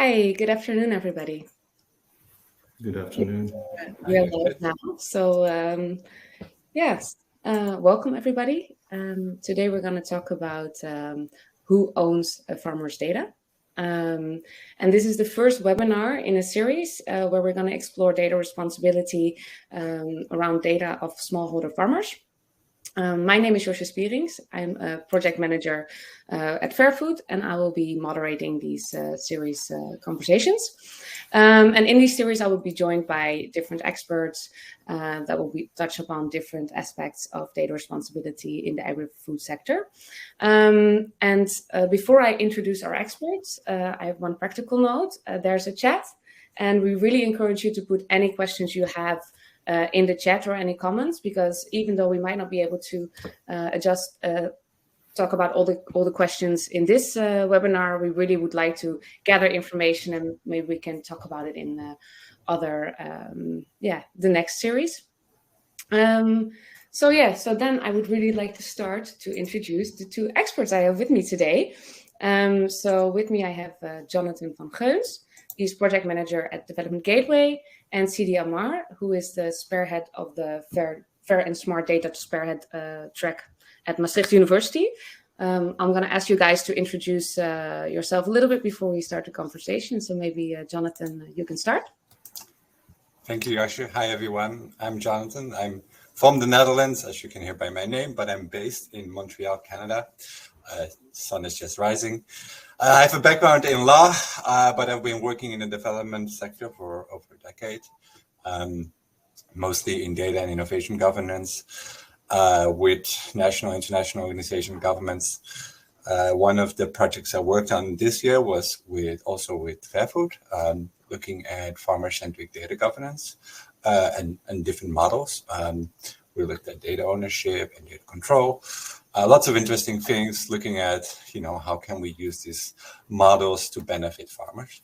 Hi, good afternoon, everybody. Good afternoon. We are live now. So, yes, welcome, everybody. Today, we're going to talk about who owns farmers' data. And this is the first webinar in a series where we're going to explore data responsibility around data of smallholder farmers. My name is Josje Spierings. I'm a project manager at Fairfood, and I will be moderating these series conversations. And in these series, I will be joined by different experts that will touch upon different aspects of data responsibility in the agri-food sector. Before I introduce our experts, I have one practical note. There's a chat, and we really encourage you to put any questions you have in the chat or any comments, because even though we might not be able to talk about all the questions in this webinar, we really would like to gather information, and maybe we can talk about it in the next series. So then I would really like to start to introduce the two experts I have with me today. So with me I have Jonathan van Geuns. He's project manager at Development Gateway, and Sidi Amar, who is the spearhead of the Fair and Smart Data Spearhead track at Maastricht University. I'm going to ask you guys to introduce yourself a little bit before we start the conversation. So maybe, Jonathan, you can start. Thank you, Josje. Hi, everyone. I'm Jonathan. I'm from the Netherlands, as you can hear by my name, but I'm based in Montreal, Canada. Sun is just rising. I have a background in law, but I've been working in the development sector for over a decade, mostly in data and innovation governance with national and international organization governments. One of the projects I worked on this year was with Fairfood, looking at farmer-centric data governance and different models. We looked at data ownership and data control. Lots of interesting things, looking at, how can we use these models to benefit farmers.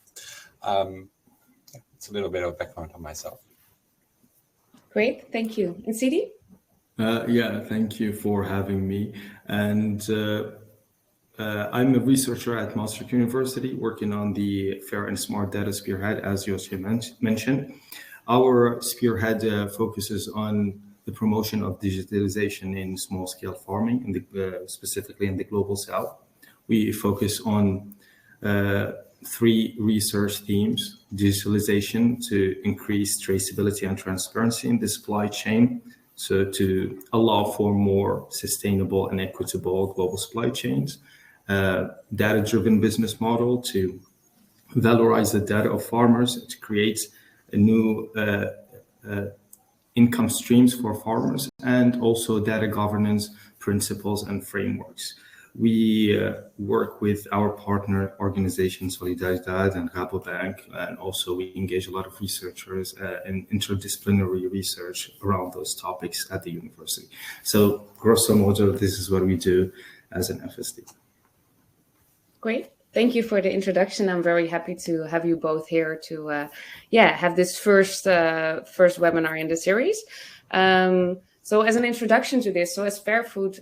It's a little bit of background on myself. Great, thank you. And Sidi? Thank you for having me. And I'm a researcher at Maastricht University, working on the Fair and Smart Data Spearhead, as Josje mentioned. Our spearhead focuses on the promotion of digitalization in small-scale farming, specifically in the global south. We focus on three research themes: digitalization to increase traceability and transparency in the supply chain, so to allow for more sustainable and equitable global supply chains; data-driven business model to valorize the data of farmers, to create a new income streams for farmers, and also data governance principles and frameworks. We work with our partner organizations, Solidaridad and Rabobank, and also we engage a lot of researchers in interdisciplinary research around those topics at the university. So, grosso modo, this is what we do as an FSD. Great. Thank you for the introduction. I'm very happy to have you both here to have this first webinar in the series. So as an introduction to this, so as Fairfood,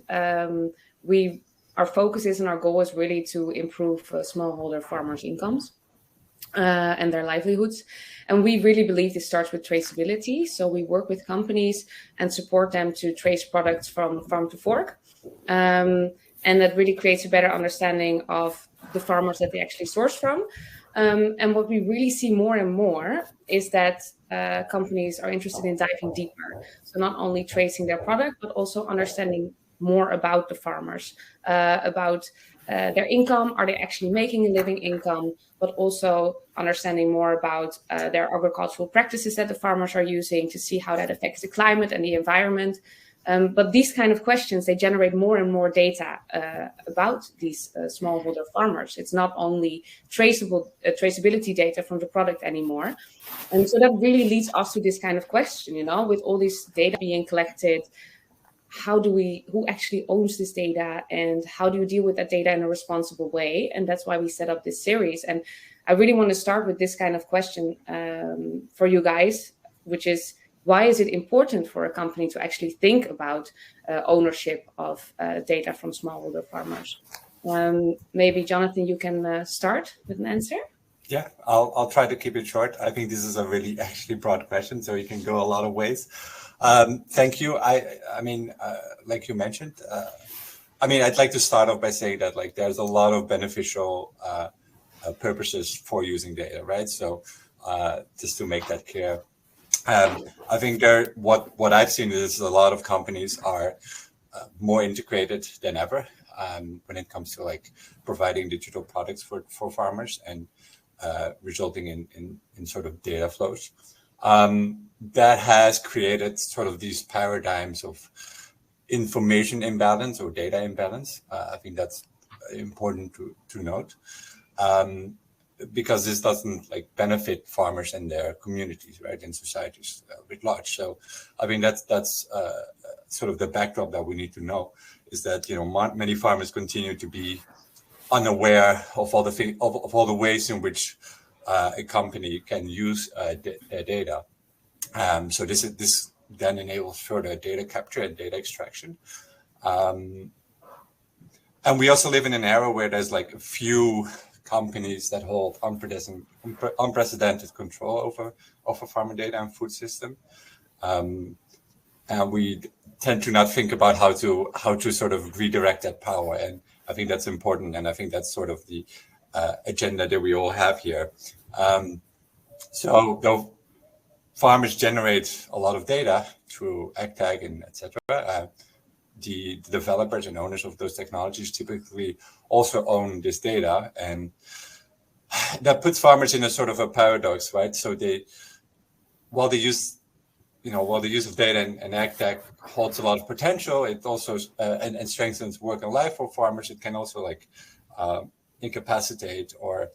our focus is and our goal is really to improve smallholder farmers' incomes and their livelihoods. And we really believe this starts with traceability. So we work with companies and support them to trace products from farm to fork. And that really creates a better understanding of the farmers that they actually source from. And what we really see more and more is that companies are interested in diving deeper. So not only tracing their product, but also understanding more about the farmers, about their income. Are they actually making a living income? But also understanding more about their agricultural practices that the farmers are using to see how that affects the climate and the environment. But these kind of questions, they generate more and more data about these smallholder farmers. It's not only traceability data from the product anymore. And so that really leads us to this kind of question, with all this data being collected, who actually owns this data, and how do you deal with that data in a responsible way? And that's why we set up this series. And I really want to start with this kind of question for you guys, which is, why is it important for a company to actually think about ownership of data from smallholder farmers? Maybe, Jonathan, you can start with an answer. Yeah, I'll try to keep it short. I think this is a really actually broad question, so you can go a lot of ways. Thank you. I mean, like you mentioned, I mean, I'd like to start off by saying that like there's a lot of beneficial purposes for using data, right? So just to make that clear, I think what I've seen is a lot of companies are more integrated than ever when it comes to like providing digital products for farmers and resulting in sort of data flows. That has created sort of these paradigms of information imbalance or data imbalance. I think that's important to note. Because this doesn't like benefit farmers and their communities, right, and societies writ large. So I mean that's sort of the backdrop that we need to know, is that many farmers continue to be unaware of all the ways in which a company can use their data. So this then enables further data capture and data extraction. And we also live in an era where there's like a few companies that hold unprecedented control over farmer data and food system, and we tend to not think about how to sort of redirect that power. And I think that's important, and I think that's sort of the agenda that we all have here. So though farmers generate a lot of data through AgTag and etc., the developers and owners of those technologies typically also own this data, and that puts farmers in a sort of a paradox, right? So while the use of data and AgTech holds a lot of potential, it also and strengthens work and life for farmers, it can also like incapacitate or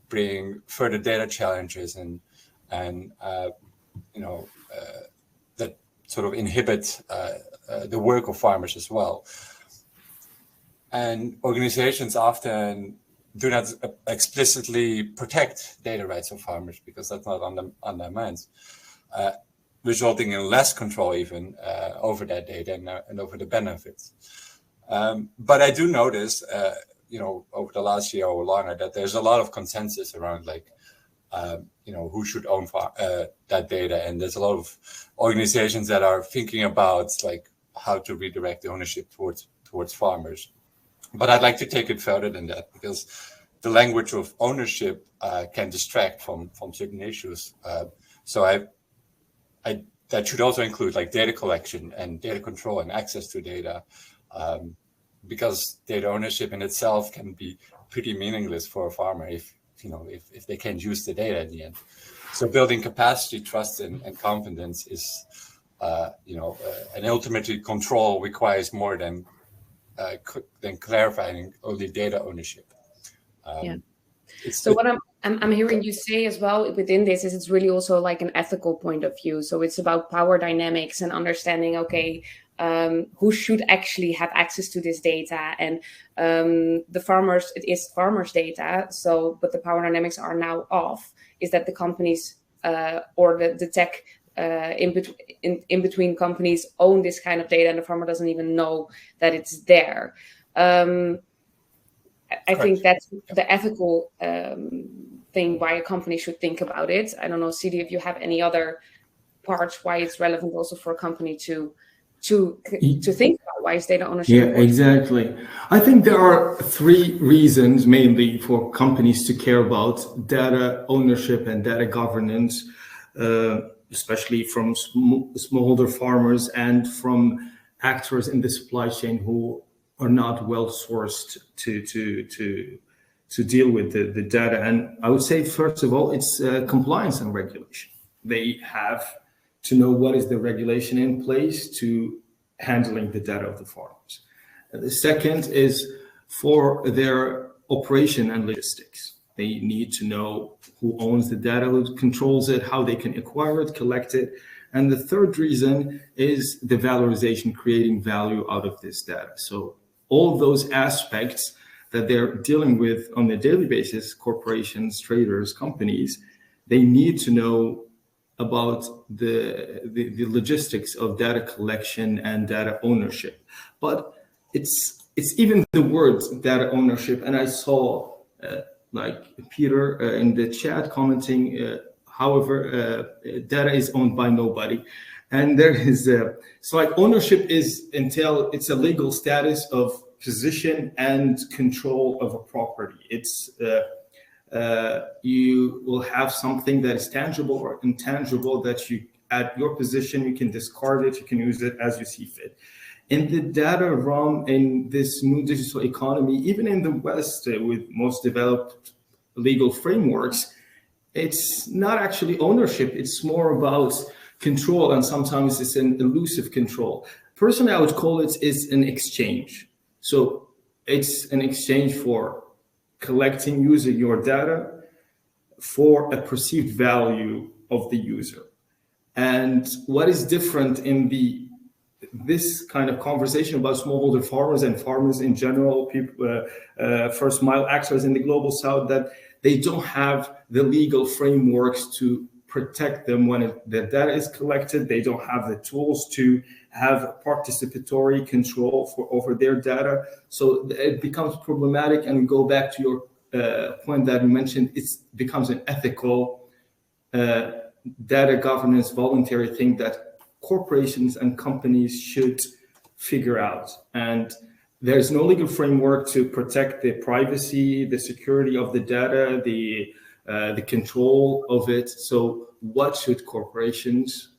bring further data challenges and that sort of inhibit the work of farmers as well. And organizations often do not explicitly protect data rights of farmers because that's not on their minds, resulting in less control even over that data and over the benefits. But I do notice, over the last year or longer, that there's a lot of consensus around like, who should own that data. And there's a lot of organizations that are thinking about like how to redirect the ownership towards farmers. But I'd like to take it further than that, because the language of ownership can distract from certain issues. So that should also include like data collection and data control and access to data, because data ownership in itself can be pretty meaningless for a farmer if they can't use the data in the end. So building capacity, trust, and confidence is, and ultimately control requires more than clarifying only data ownership. So what I'm hearing you say as well within this is it's really also like an ethical point of view. So it's about power dynamics and understanding, okay, who should actually have access to this data, and the farmers, it is farmers' data. So, but the power dynamics are now off. Is that the companies or the tech in between companies own this kind of data, and the farmer doesn't even know that it's there. I think that's the ethical thing why a company should think about it. I don't know, Sidi, if you have any other parts why it's relevant also for a company to think about why is data ownership important? Exactly. I think there are three reasons mainly for companies to care about data ownership and data governance, especially from smallholder farmers and from actors in the supply chain who are not well sourced to deal with the data. And I would say, first of all, it's compliance and regulation. They have to know what is the regulation in place to handling the data of the farmers. The second is for their operation and logistics. They need to know who owns the data, who controls it, how they can acquire it, collect it. And the third reason is the valorization, creating value out of this data. So all those aspects that they're dealing with on a daily basis, corporations, traders, companies, they need to know about the logistics of data collection and data ownership. But it's even the word data ownership, and I saw like Peter in the chat commenting, however, data is owned by nobody. And there is so like ownership is until it's a legal status of possession and control of a property. It's you will have something that is tangible or intangible that you at your position, you can discard it, you can use it as you see fit. In the data realm, in this new digital economy, even in the West, with most developed legal frameworks, it's not actually ownership. It's more about control, and sometimes it's an elusive control. Personally, I would call it is an exchange. So it's an exchange for collecting, using your data for a perceived value of the user. And what is different in this kind of conversation about smallholder farmers and farmers in general, people, first mile actors in the global south, that they don't have the legal frameworks to protect them when the data is collected. They don't have the tools to have participatory control over their data. So it becomes problematic. And we go back to your point that you mentioned, it becomes an ethical data governance voluntary thing that corporations and companies should figure out. And there's no legal framework to protect the privacy, the security of the data, the control of it. So what should corporations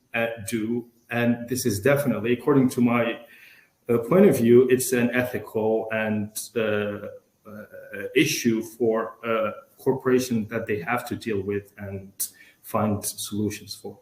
do? And this is definitely, according to my point of view, it's an ethical and issue for corporations that they have to deal with and find solutions for.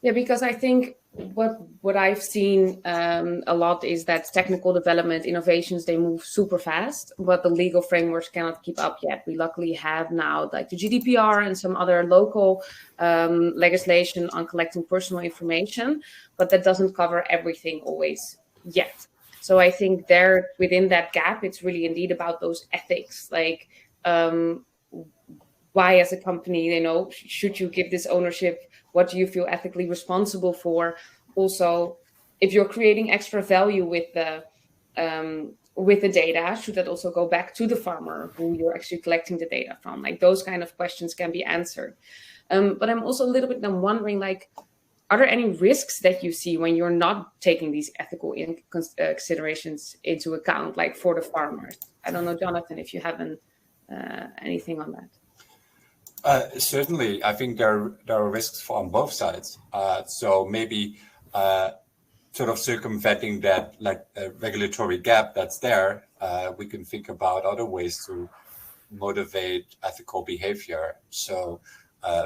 Yeah, because I think what I've seen a lot is that technical development, innovations, they move super fast, but the legal frameworks cannot keep up yet. We luckily have now like the GDPR and some other local legislation on collecting personal information, but that doesn't cover everything always yet. So I think there, within that gap, it's really indeed about those ethics, like why as a company, should you give this ownership? What do you feel ethically responsible for? Also, if you're creating extra value with the data, should that also go back to the farmer who you're actually collecting the data from? Like those kind of questions can be answered. But I'm also a little bit then wondering, like, are there any risks that you see when you're not taking these ethical considerations into account, like for the farmers? I don't know, Jonathan, if you have anything on that. Certainly, I think there are risks on both sides. So maybe sort of circumventing that regulatory gap that's there, we can think about other ways to motivate ethical behavior. So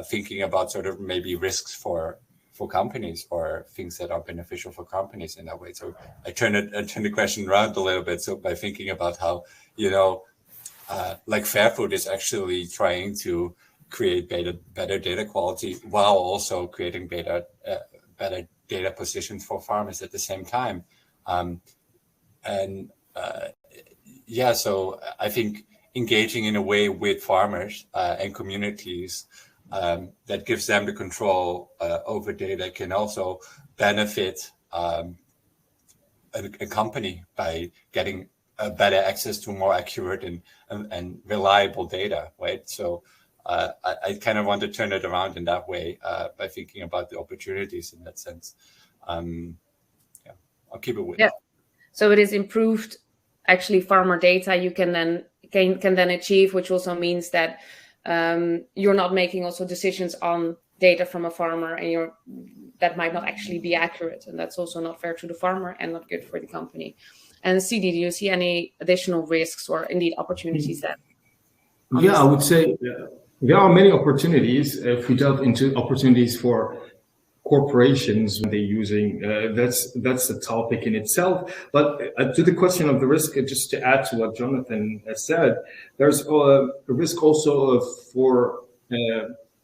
thinking about sort of maybe risks for companies or things that are beneficial for companies in that way. So I turn the question around a little bit. So by thinking about how, like Fairfood is actually trying to create better data quality while also creating better data positions for farmers at the same time. So I think engaging in a way with farmers and communities that gives them the control over data can also benefit a company by getting better access to more accurate and reliable data, right? So I kind of want to turn it around in that way by thinking about the opportunities in that sense. I'll keep it with that. So it is improved, actually, farmer data you can then achieve, which also means that you're not making also decisions on data from a farmer, and that might not actually be accurate, and that's also not fair to the farmer and not good for the company. And Sidi, do you see any additional risks or indeed opportunities that? I would say there are many opportunities. If we delve into opportunities for corporations when they're using, that's a topic in itself. But to the question of the risk, just to add to what Jonathan has said, there's a risk also for,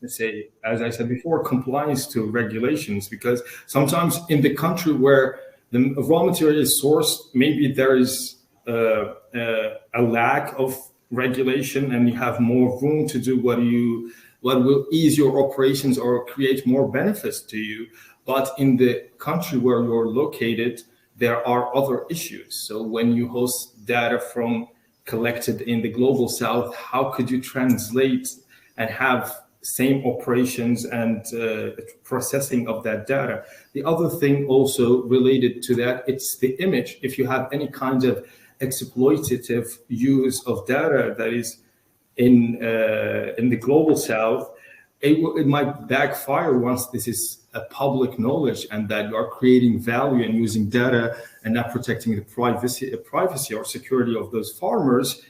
let's say, as I said before, compliance to regulations, because sometimes in the country where the raw material is sourced, maybe there is a lack of regulation and you have more room to do what will ease your operations or create more benefits to you. But in the country where you're located, there are other issues. So when you host data from collected in the global south, how could you translate and have same operations and processing of that data? The other thing also related to that, it's the image. If you have any kind of exploitative use of data that is in the global south, it might backfire once this is a public knowledge, and that you are creating value and using data and not protecting the privacy or security of those farmers.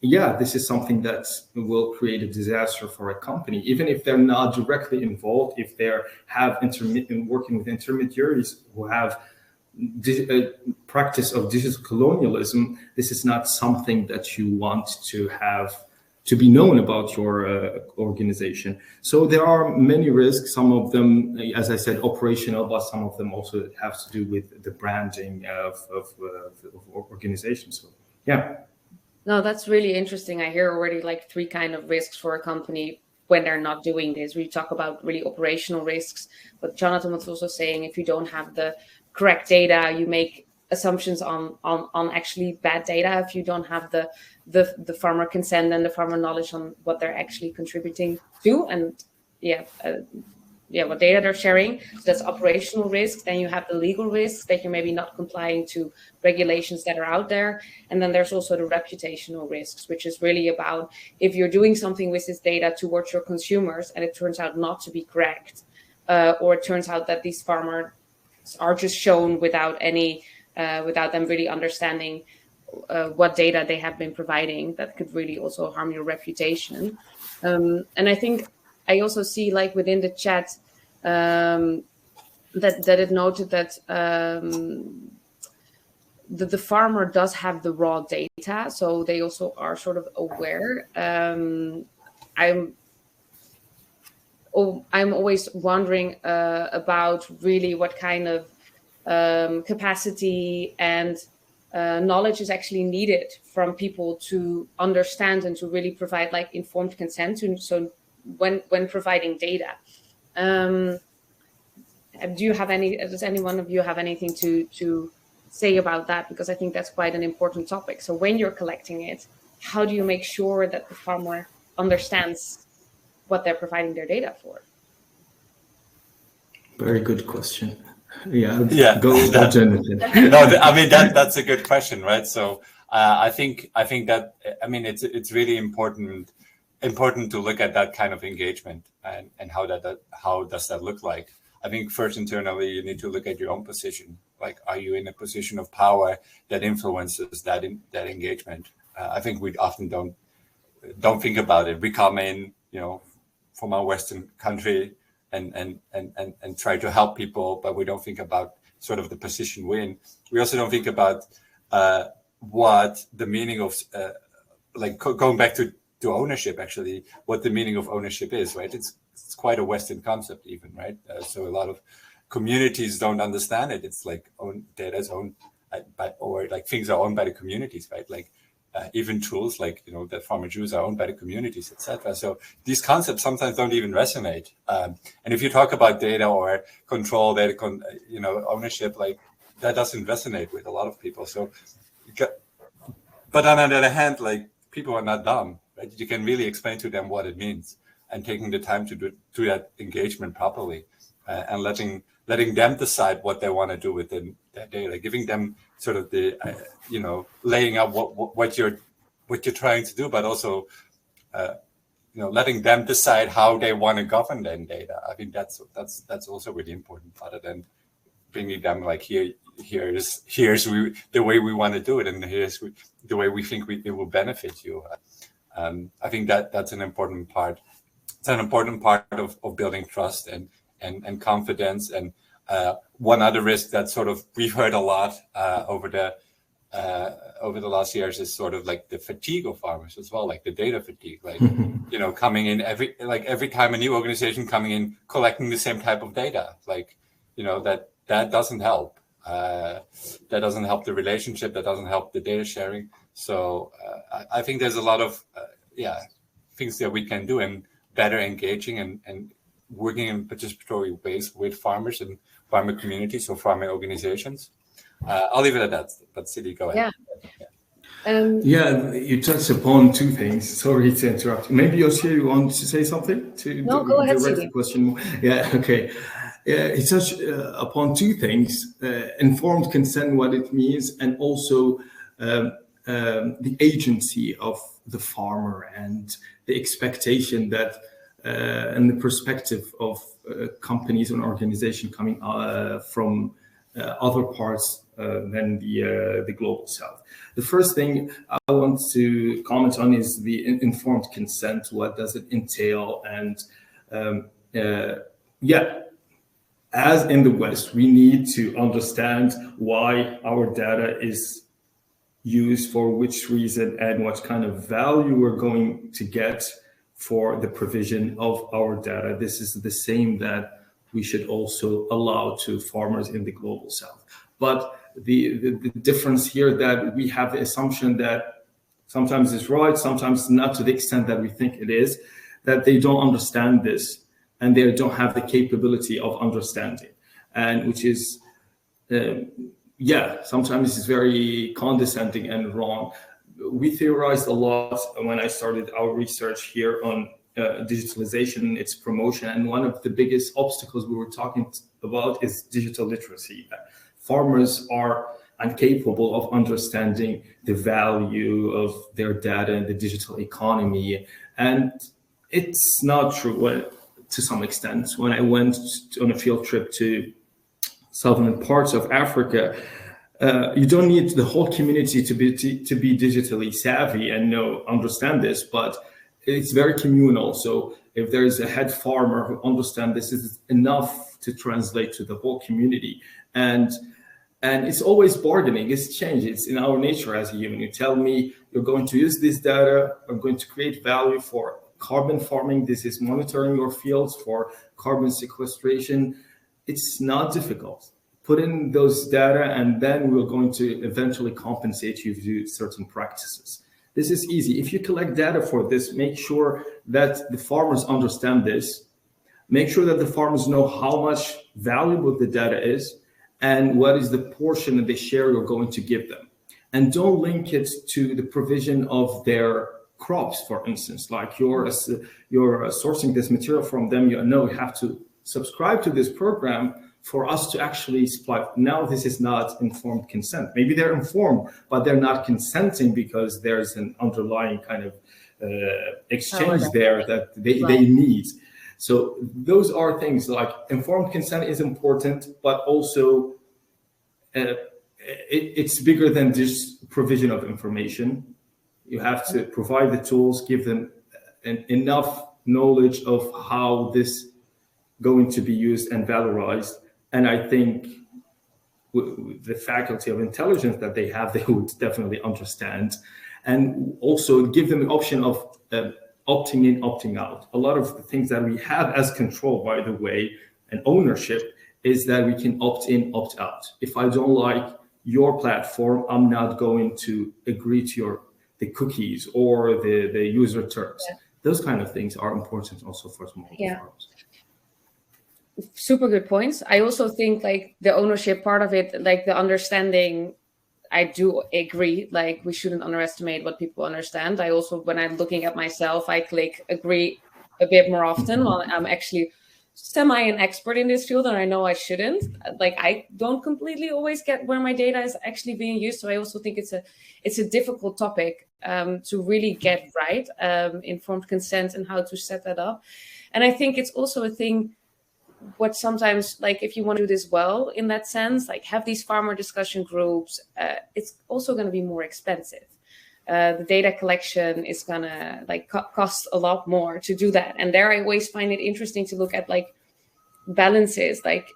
Yeah, this is something that will create a disaster for a company, even if they're not directly involved. If they have working with intermediaries who have practice of digital colonialism, this is not something that you want to have to be known about your organization. So there are many risks. Some of them, as I said, operational, but some of them also have to do with the branding of organizations. So, yeah. No, that's really interesting. I hear already like 3 kind of risks for a company when they're not doing this. We talk about really operational risks, but Jonathan was also saying if you don't have the correct data, you make assumptions on actually bad data. If you don't have the farmer consent and the farmer knowledge on what they're actually contributing to, and what data they're sharing. So that's operational risks. Then you have the legal risks that you're maybe not complying to regulations that are out there. And then there's also the reputational risks, which is really about if you're doing something with this data towards your consumers and it turns out not to be correct, or it turns out that these farmers are just shown without them really understanding what data they have been providing, that could really also harm your reputation. And I think I also see, like within the chat, that it noted that the farmer does have the raw data, so they also are sort of aware. I'm always wondering about really what kind of capacity and knowledge is actually needed from people to understand and to really provide like informed consent to, so when providing data. Does any one of you have anything to say about that? Because I think that's quite an important topic. So when you're collecting it, how do you make sure that the farmer understands what they're providing their data for? Very good question. Yeah. Go, Jonathan. No, I mean that's a good question, right? So I think that, I mean, it's really important to look at that kind of engagement and how does that look like. I think first internally you need to look at your own position. Like, are you in a position of power that influences that engagement? I think we often don't think about it. We come in, from our Western country and try to help people, but we don't think about sort of the position we're in. We also don't think about what the meaning of, going back to ownership, actually, what the meaning of ownership is, right? It's quite a Western concept even, right? So a lot of communities don't understand it. It's like data is owned or like things are owned by the communities, right? Like even tools like, that farmer Jews are owned by the communities, etc. So these concepts sometimes don't even resonate. And if you talk about data or control, data, ownership, like that doesn't resonate with a lot of people. So, but on the other hand, like people are not dumb, right? You can really explain to them what it means, and taking the time to do that engagement properly, and letting them decide what they want to do with their data, giving them sort of the, laying out what you're trying to do, but also, letting them decide how they want to govern their data. I think that's also really important, other than bringing them like here's the way we want to do it, and here's the way we think it will benefit you. I think that's an important part. It's an important part of building trust and confidence. And one other risk that sort of we've heard a lot over the last years is sort of like the fatigue of farmers as well, like the data fatigue, like coming in every time a new organization coming in collecting the same type of data, like that doesn't help. That doesn't help the relationship. That doesn't help the data sharing. So I think there's a lot of things that we can do in better engaging and working in participatory ways with farmers and farmer communities or farmer organizations. I'll leave it at that. But Sidi, go ahead. Yeah. Yeah, you touched upon two things. Sorry to interrupt. Maybe Josje, you want to say something No, go ahead, direct the Sidi. question more? Yeah, okay. Yeah, he touched upon two things: informed consent, what it means, and also the agency of the farmer and the expectation that and the perspective of companies and organizations coming from other parts than the global south. The first thing I want to comment on is the informed consent. What does it entail? And yeah, as in the West, we need to understand why our data is used for which reason and what kind of value we're going to get for the provision of our data. This is the same that we should also allow to farmers in the global south. But the difference here that we have the assumption that sometimes it's right, sometimes not to the extent that we think it is, that they don't understand this and they don't have the capability of understanding, and which is sometimes it's very condescending and wrong. We theorized a lot when I started our research here on digitalization and its promotion, and one of the biggest obstacles we were talking about is digital literacy. Farmers are incapable of understanding the value of their data in the digital economy, and it's not true to some extent. When I went on a field trip to southern parts of Africa, you don't need the whole community to be digitally savvy and understand this, but it's very communal. So if there's a head farmer who understands this, is enough to translate to the whole community. And it's always bargaining, it's change. It's in our nature as a human. You tell me you're going to use this data, I'm going to create value for carbon farming. This is monitoring your fields for carbon sequestration. It's not difficult. Put in those data, and then we're going to eventually compensate you to do certain practices. This is easy. If you collect data for this, make sure that the farmers understand this. Make sure that the farmers know how much valuable the data is and what is the portion of the share you're going to give them. And don't link it to the provision of their crops, for instance. Like you're sourcing this material from them, you have to subscribe to this program for us to actually supply. Now, this is not informed consent. Maybe they're informed, but they're not consenting because there's an underlying kind of exchange there that they need. So those are things like informed consent is important, but also it's bigger than just provision of information. You have to provide the tools, give them enough knowledge of how this going to be used and valorized. And I think the faculty of intelligence that they have, they would definitely understand. And also give them the option of opting in, opting out. A lot of the things that we have as control, by the way, and ownership, is that we can opt in, opt out. If I don't like your platform, I'm not going to agree to the cookies or the user terms. Yeah. Those kind of things are important also for small farms. Super good points. I also think like the ownership part of it, like the understanding, I do agree, like we shouldn't underestimate what people understand. I also, when I'm looking at myself, I click agree a bit more often while I'm actually semi an expert in this field, and I know I shouldn't. Like I don't completely always get where my data is actually being used. So I also think it's a difficult topic to really get right, informed consent and how to set that up. And I think it's also a thing what sometimes, like if you want to do this well in that sense, like have these farmer discussion groups, it's also going to be more expensive. The data collection is going to like cost a lot more to do that. And there I always find it interesting to look at like balances, like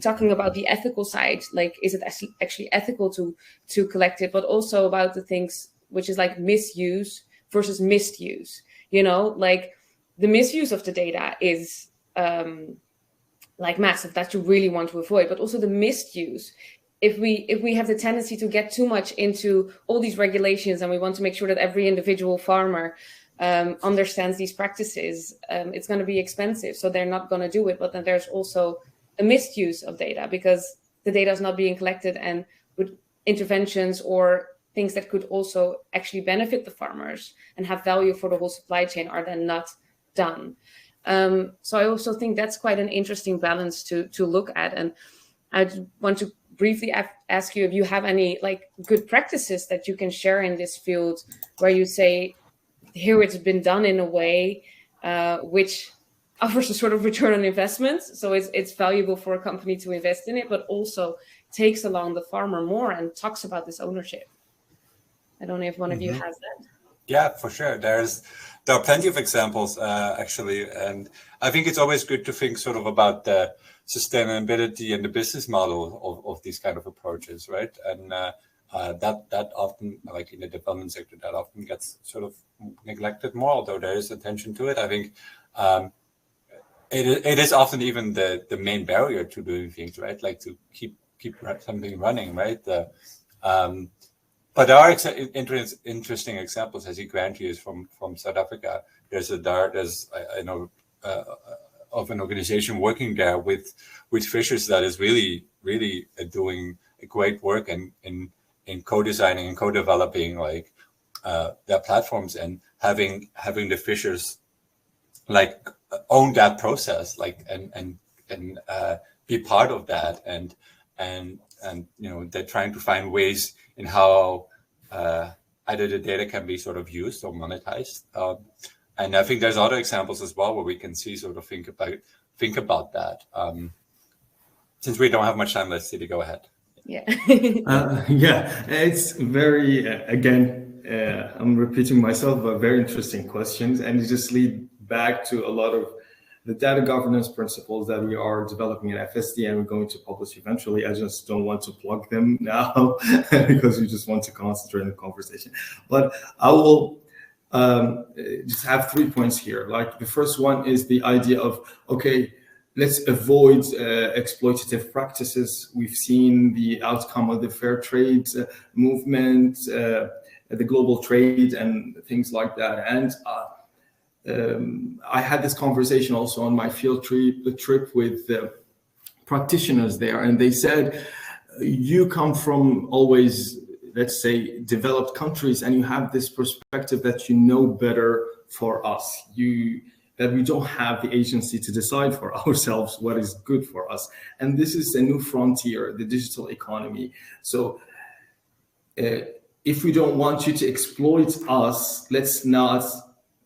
talking about the ethical side, like is it actually ethical to collect it, but also about the things which is like misuse versus misuse, like the misuse of the data is like massive, that you really want to avoid, but also the misuse. If we have the tendency to get too much into all these regulations and we want to make sure that every individual farmer understands these practices, it's going to be expensive, so they're not going to do it. But then there's also a misuse of data because the data is not being collected, and with interventions or things that could also actually benefit the farmers and have value for the whole supply chain are then not done. So I also think that's quite an interesting balance to look at. And I want to briefly ask you if you have any like good practices that you can share in this field, where you say, here it's been done in a way which offers a sort of return on investment. So it's valuable for a company to invest in it, but also takes along the farmer more and talks about this ownership. I don't know if one of you has that. Yeah, for sure. There are plenty of examples, actually. And I think it's always good to think sort of about the sustainability and the business model of these kind of approaches, right? And that often, like in the development sector, that often gets sort of neglected more, although there is attention to it. I think it is often even the main barrier to doing things, right? Like to keep something running, right? But there are interesting examples. As you granted is from South Africa. I know of an organization working there with fishers that is really doing great work in co-designing and co-developing like their platforms, and having the fishers like own that process, like and be part of that, and you know, they're trying to find ways in how either the data can be sort of used or monetized. And I think there's other examples as well where we can see sort of think about that. Since we don't have much time, let's Sidi, go ahead. Yeah. Yeah, it's very, again, I'm repeating myself, but very interesting questions. And it just lead back to a lot of the data governance principles that we are developing at FSD and we're going to publish eventually. I just don't want to plug them now because we just want to concentrate on the conversation. But I will just have 3 points here. Like the first one is the idea of, okay, let's avoid exploitative practices. We've seen the outcome of the fair trade movement, the global trade and things like that. And I had this conversation also on my field trip with practitioners there, and they said, you come from always, let's say, developed countries, and you have this perspective that you know better for us, that we don't have the agency to decide for ourselves what is good for us. And this is a new frontier, the digital economy. So if we don't want you to exploit us, let's not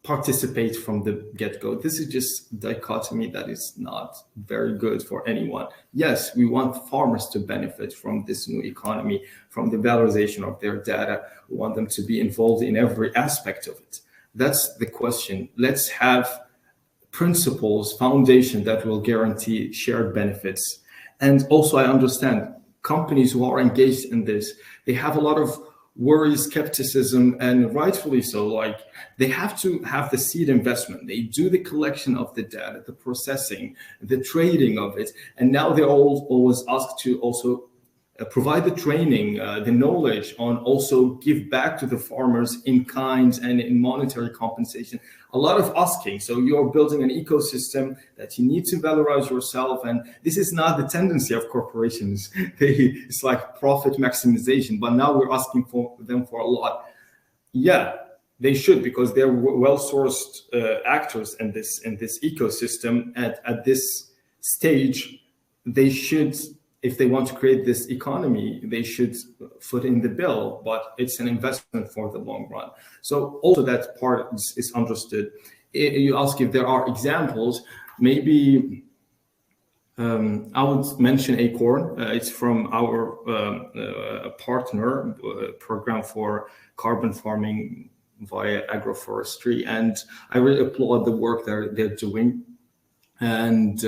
participate from the get-go. This is just dichotomy that is not very good for anyone. Yes, we want farmers to benefit from this new economy, from the valorization of their data. We want them to be involved in every aspect of it. That's the question. Let's have principles, foundation that will guarantee shared benefits. And also I understand companies who are engaged in this, they have a lot of worry, skepticism, and rightfully so. Like they have to have the seed investment. They do the collection of the data, the processing, the trading of it. And now they're always asked to also provide the training, the knowledge on also give back to the farmers in kind and in monetary compensation. A lot of asking. So you're building an ecosystem that you need to valorize yourself. And this is not the tendency of corporations. It's like profit maximization, but now we're asking for them for a lot. Yeah, they should, because they're well-sourced actors in this ecosystem. At this stage, they should, if they want to create this economy, they should foot in the bill, but it's an investment for the long run. So also that part is understood. You ask if there are examples, maybe I would mention Acorn. It's from our partner program for carbon farming via agroforestry. And I really applaud the work they're doing. And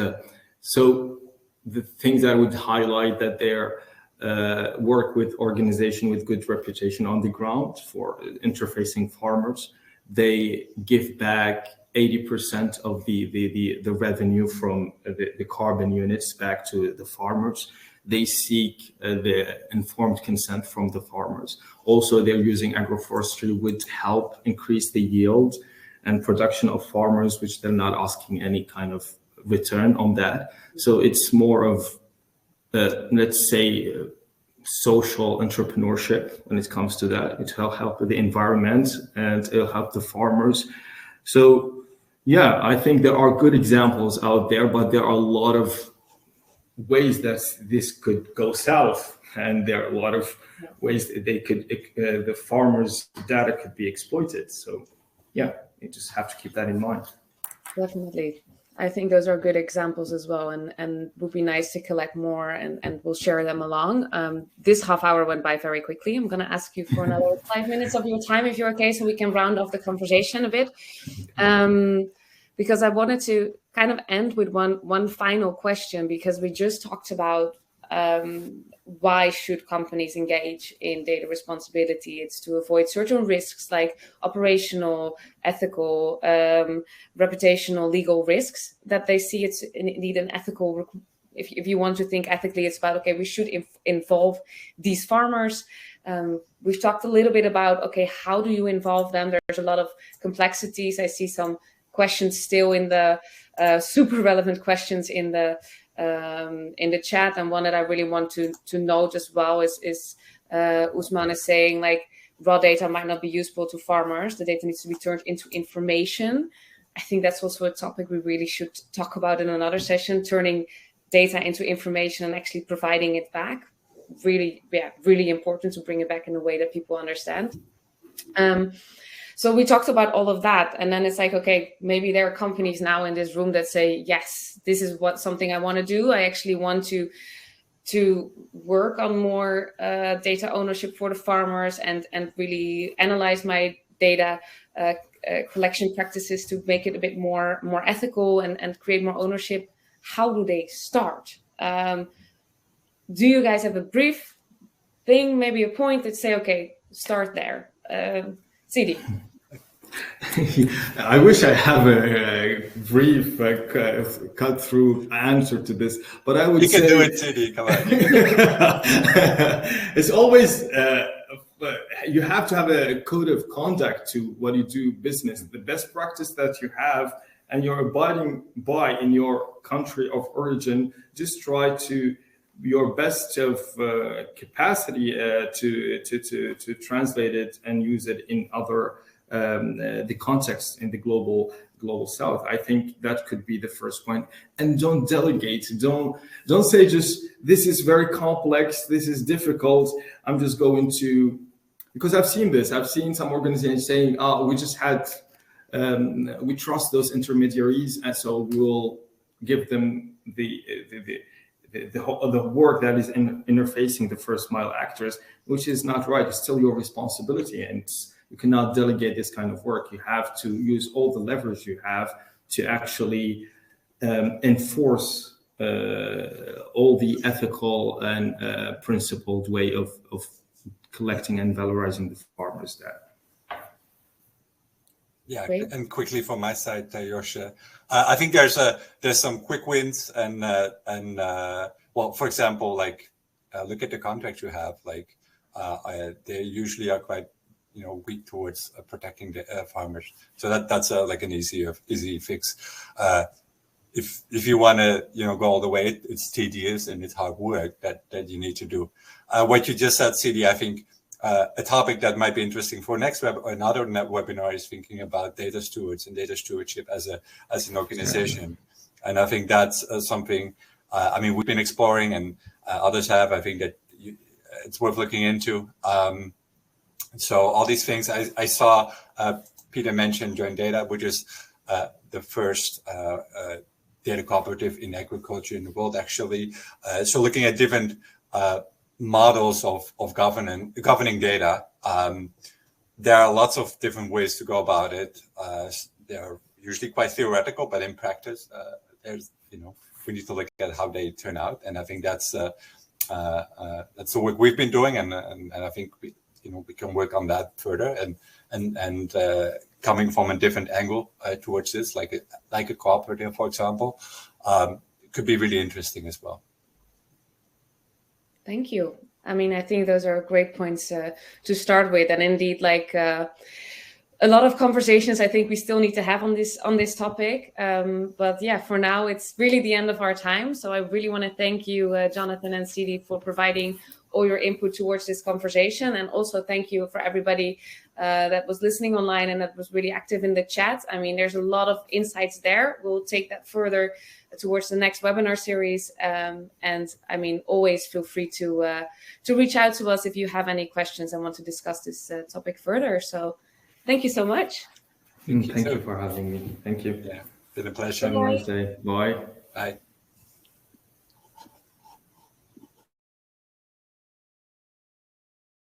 so the things I would highlight that they're work with organization with good reputation on the ground for interfacing farmers. They give back 80% of the revenue from the carbon units back to the farmers. They seek the informed consent from the farmers. Also, they're using agroforestry would help increase the yield and production of farmers, which they're not asking any kind of return on that. So it's more of, let's say, social entrepreneurship when it comes to that. It'll help the environment and it'll help the farmers. So yeah, I think there are good examples out there, but there are a lot of ways that this could go south, and there are a lot of ways that they could the farmers' data could be exploited. So yeah, you just have to keep that in mind. Definitely. I think those are good examples as well, and would be nice to collect more, and we'll share them along. This half hour went by very quickly. I'm going to ask you for another 5 minutes of your time, if you're okay, so we can round off the conversation a bit. Because I wanted to kind of end with one final question, because we just talked about why should companies engage in data responsibility? It's to avoid certain risks like operational, ethical, reputational, legal risks that they see. It's indeed an ethical. If you want to think ethically, it's about, okay, we should involve these farmers. We've talked a little bit about, okay, how do you involve them? There's a lot of complexities. I see some questions still in the super relevant questions in the chat, and one that I really want to note as well is Usman is saying, like, raw data might not be useful to farmers. The data needs to be turned into information. I think that's also a topic we really should talk about in another session, turning data into information and actually providing it back. Really important to bring it back in a way that people understand. So we talked about all of that, and then it's like, okay, maybe there are companies now in this room that say, yes, this is something I want to do. I actually want to work on more data ownership for the farmers and really analyze my data collection practices to make it a bit more ethical and create more ownership. How do they start? Do you guys have a brief thing, maybe a point that say, okay, start there? Sidi. I wish I have a brief cut through answer to this, but I would say you can do it, Sidi. Come on. It's always you have to have a code of conduct to what you do business. The best practice that you have and you're abiding by in your country of origin, just try to your best of capacity to translate it and use it in other the context in the global south. I think that could be the first point. And don't delegate. Don't say just this is very complex, this is difficult, I'm just going to, because I've seen this. I've seen some organizations saying, oh, we just had we trust those intermediaries, and so we'll give them the work that is interfacing the first mile actors, which is not right. It's still your responsibility, and you cannot delegate this kind of work. You have to use all the leverage you have to actually enforce all the ethical and principled way of collecting and valorizing the farmers' data. Yeah, great. And quickly from my side, Josje, I think there's some quick wins and well, for example, like look at the contracts you have. Like they usually are quite weak towards protecting the farmers. So that's like an easy fix. If you want to go all the way, it's tedious and it's hard work that you need to do. What you just said, Sidi, I think. A topic that might be interesting for another webinar is thinking about data stewards and data stewardship as an organization, and I think that's something. I mean, we've been exploring, and others have. I think that it's worth looking into. So all these things I saw. Peter mentioned Joint Data, which is the first data cooperative in agriculture in the world, actually. So looking at different models of governing data. There are lots of different ways to go about it. They're usually quite theoretical, but in practice, there's we need to look at how they turn out, and I think that's the work we've been doing, and I think we can work on that further, and coming from a different angle towards this, like a cooperative, for example, could be really interesting as well. Thank you. I mean, I think those are great points to start with, and indeed, like a lot of conversations I think we still need to have on this topic. But yeah, for now, it's really the end of our time. So I really want to thank you, Jonathan and Sidi, for providing all your input towards this conversation. And also thank you for everybody that was listening online and that was really active in the chat. I mean, there's a lot of insights there. We'll take that further towards the next webinar series. And I mean, always feel free to reach out to us if you have any questions and want to discuss this topic further. So thank you so much. Thank you for having me. Thank you. Yeah, been a pleasure. Have a nice day. Bye. Bye.